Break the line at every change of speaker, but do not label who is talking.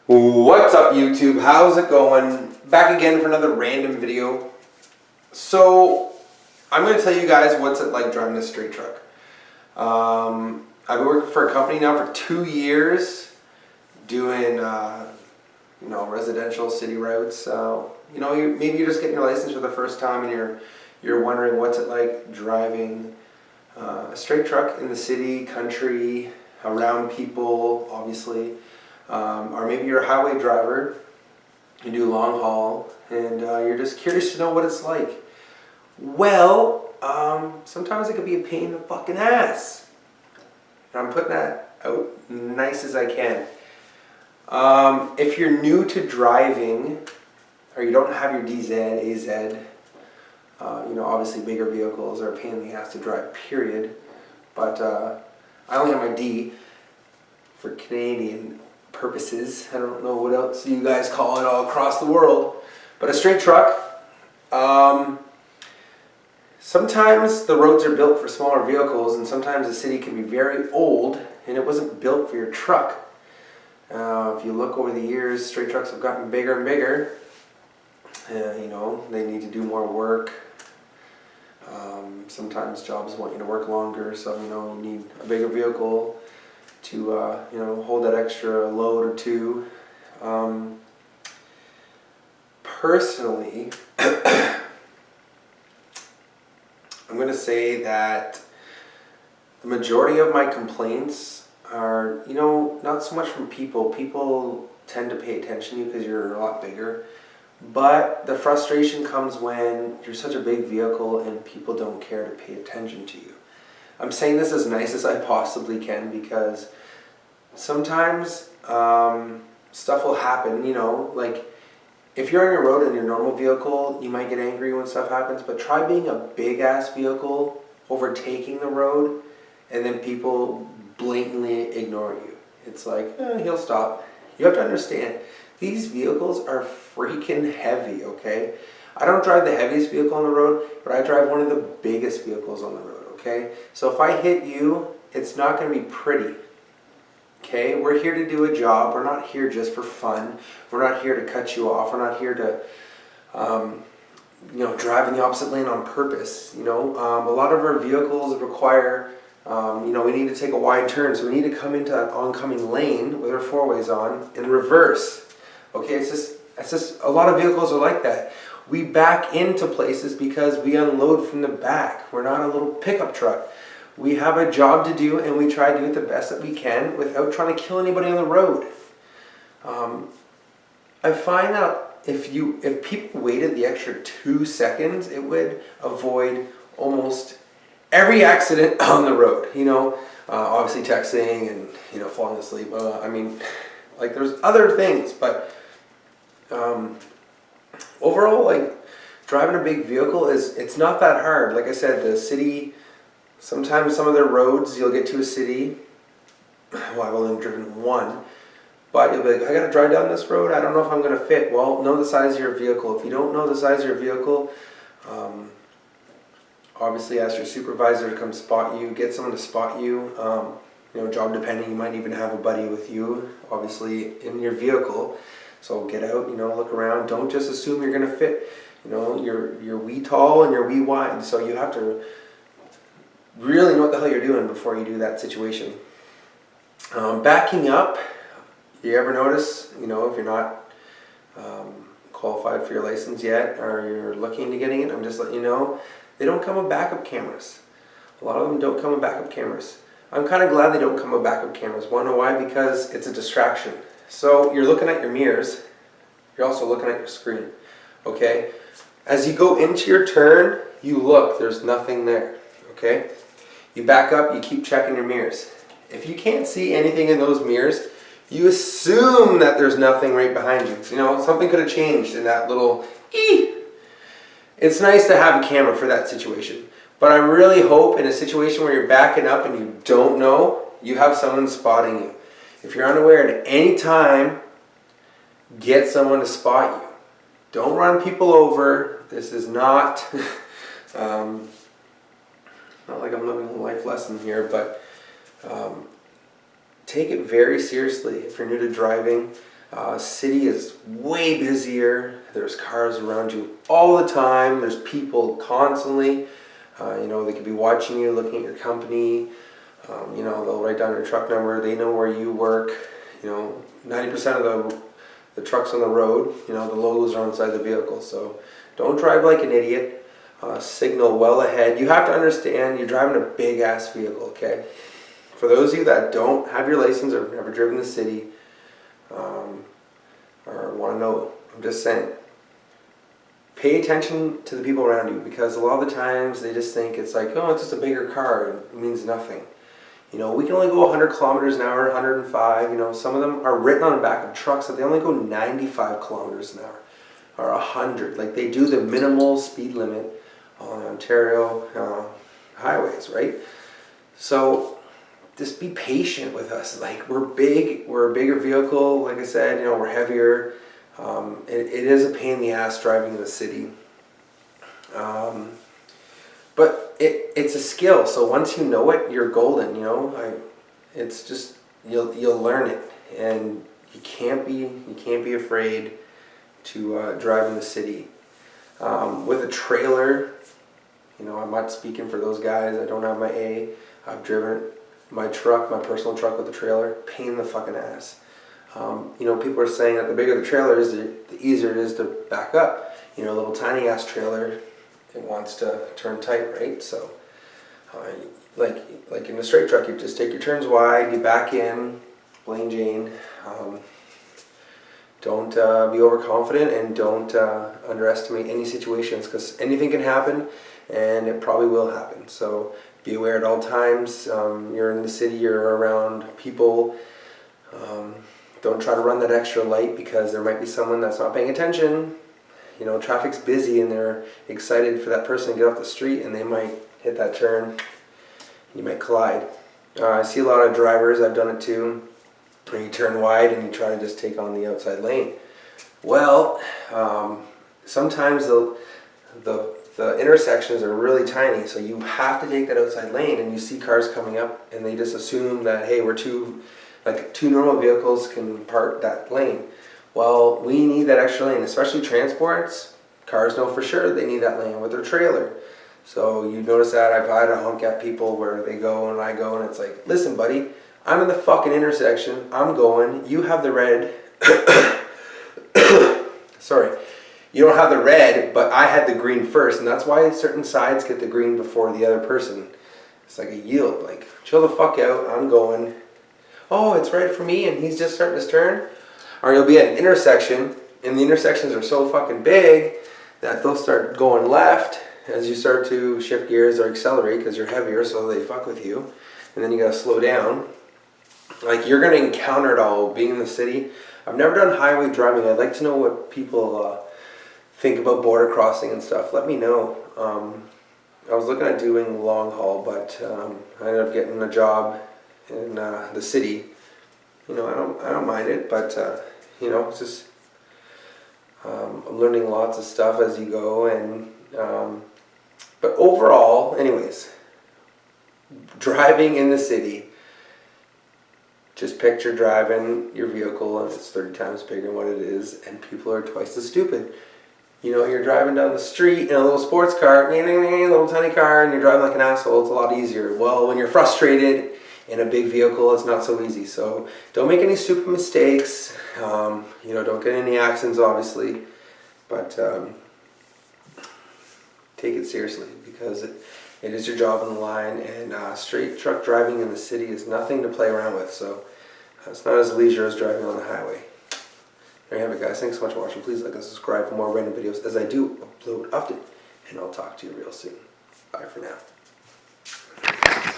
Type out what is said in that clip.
What's up, YouTube? How's it going? Back again for another random video. So I'm going to tell you guys what's it like driving a straight truck. I've been working for a company now for 2 years doing residential city routes. So maybe you're just getting your license for the first time and you're wondering what's it like driving a straight truck in the city, country, around people, obviously. Or maybe you're a highway driver, you do long haul, and you're just curious to know what it's like. Well, sometimes it could be a pain in the fucking ass. And I'm putting that out nice as I can. If you're new to driving, or you don't have your DZ, AZ, obviously bigger vehicles are a pain in the ass to drive, period. But I only have my D for Canadian purposes. I don't know what else you guys call it all across the world. But a straight truck, sometimes the roads are built for smaller vehicles, and sometimes the city can be very old and it wasn't built for your truck. If you look over the years, straight trucks have gotten bigger and bigger. They need to do more work. Sometimes jobs want you to work longer, so you need a bigger vehicle to hold that extra load or two. Personally, I'm going to say that the majority of my complaints are, not so much from people. People tend to pay attention to you because you're a lot bigger. But the frustration comes when you're such a big vehicle and people don't care to pay attention to you. I'm saying this as nice as I possibly can because sometimes stuff will happen, like if you're on your road in your normal vehicle, you might get angry when stuff happens, but try being a big ass vehicle overtaking the road and then people blatantly ignore you. It's like, he'll stop. You have to understand, these vehicles are freaking heavy, okay? I don't drive the heaviest vehicle on the road, but I drive one of the biggest vehicles on the road, okay? So if I hit you, it's not going to be pretty, okay? We're here to do a job. We're not here just for fun. We're not here to cut you off. We're not here to, drive in the opposite lane on purpose, A lot of our vehicles require, we need to take a wide turn, so we need to come into that oncoming lane with our four-ways on and reverse. Okay, it's just a lot of vehicles are like that. We back into places because we unload from the back. We're not a little pickup truck. We have a job to do and we try to do it the best that we can without trying to kill anybody on the road. I find that if people waited the extra 2 seconds, it would avoid almost every accident on the road. Obviously texting and falling asleep. There's other things, but overall, driving a big vehicle it's not that hard. Like I said, the city, sometimes some of their roads, you'll get to a city, well, I've only driven one, but you'll be like, I gotta drive down this road, I don't know if I'm gonna fit. Well, know the size of your vehicle. If you don't know the size of your vehicle, obviously ask your supervisor to come spot you, get someone to spot you. Job depending, you might even have a buddy with you, obviously, in your vehicle. So get out, look around. Don't just assume you're going to fit. You're wee tall and you're wee wide. So you have to really know what the hell you're doing before you do that situation. Backing up, you ever notice, if you're not qualified for your license yet or you're looking to getting it, I'm just letting you know, they don't come with backup cameras. A lot of them don't come with backup cameras. I'm kind of glad they don't come with backup cameras. Want to know why? Because it's a distraction. So you're looking at your mirrors. You're also looking at your screen. Okay? As you go into your turn, you look. There's nothing there. Okay? You back up. You keep checking your mirrors. If you can't see anything in those mirrors, you assume that there's nothing right behind you. Something could have changed in that little ee. It's nice to have a camera for that situation. But I really hope in a situation where you're backing up and you don't know, you have someone spotting you. If you're unaware at any time, get someone to spot you. Don't run people over. This is not, not like I'm living a life lesson here, but take it very seriously if you're new to driving. City is way busier. There's cars around you all the time. There's people constantly. They could be watching you, looking at your company. They'll write down your truck number. They know where you work. 90% of the trucks on the road, the logos are inside the vehicle. So don't drive like an idiot. Signal well ahead. You have to understand you're driving a big ass vehicle, okay? For those of you that don't have your license or never driven the city, or want to know, I'm just saying, pay attention to the people around you, because a lot of the times they just think it's like, oh, it's just a bigger car, and it means nothing. We can only go 100 kilometers an hour, 105. Some of them are written on the back of trucks that they only go 95 kilometers an hour or 100. Like, they do the minimal speed limit on Ontario highways, right? So just be patient with us. Like, we're big, we're a bigger vehicle. Like I said, we're heavier. It is a pain in the ass driving in the city. But it's a skill. So once you know it, you're golden. It's just you'll learn it, and you can't be afraid to drive in the city. With a trailer, I'm not speaking for those guys. I don't have my A. I've driven my truck, my personal truck with a trailer. Pain in the fucking ass. People are saying that the bigger the trailer is, the easier it is to back up. A little tiny ass trailer, it wants to turn tight, right? So, like in a straight truck, you just take your turns wide, you back in, plain Jane. Don't be overconfident, and don't underestimate any situations, because anything can happen, and it probably will happen. So be aware at all times. You're in the city, you're around people. Don't try to run that extra light, because there might be someone that's not paying attention. Traffic's busy, and they're excited for that person to get off the street, and they might hit that turn. You might collide. I see a lot of drivers, I've done it too, when you turn wide and you try to just take on the outside lane. Well, sometimes the intersections are really tiny, so you have to take that outside lane, and you see cars coming up, and they just assume that, hey, two normal vehicles can park that lane. Well, we need that extra lane, especially transports. Cars know for sure they need that lane with their trailer. So you notice that I've had to honk at people where they go and I go, and it's like, listen, buddy, I'm in the fucking intersection. I'm going. You have the red. Sorry. You don't have the red, but I had the green first, and that's why certain sides get the green before the other person. It's like a yield. Like, chill the fuck out. I'm going. Oh, it's red for me, and he's just starting his turn. Or you'll be at an intersection, and the intersections are so fucking big that they'll start going left as you start to shift gears or accelerate, because you're heavier, so they fuck with you. And then you gotta slow down. Like, you're gonna encounter it all being in the city. I've never done highway driving. I'd like to know what people think about border crossing and stuff. Let me know. I was looking at doing long haul, but I ended up getting a job in the city. I don't mind it, but it's just I'm learning lots of stuff as you go, and but overall, anyways, driving in the city. Just picture driving your vehicle, and it's 30 times bigger than what it is, and people are twice as stupid. You're driving down the street in a little sports car, little tiny car, and you're driving like an asshole. It's a lot easier. Well, when you're frustrated in a big vehicle, it's not so easy. So don't make any stupid mistakes. Don't get any accidents, obviously, but take it seriously, because it is your job on the line, and straight truck driving in the city is nothing to play around with. So it's not as leisure as driving on the highway. There you have it, guys. Thanks so much for watching. Please like and subscribe for more random videos, as I do upload often, and I'll talk to you real soon. Bye for now.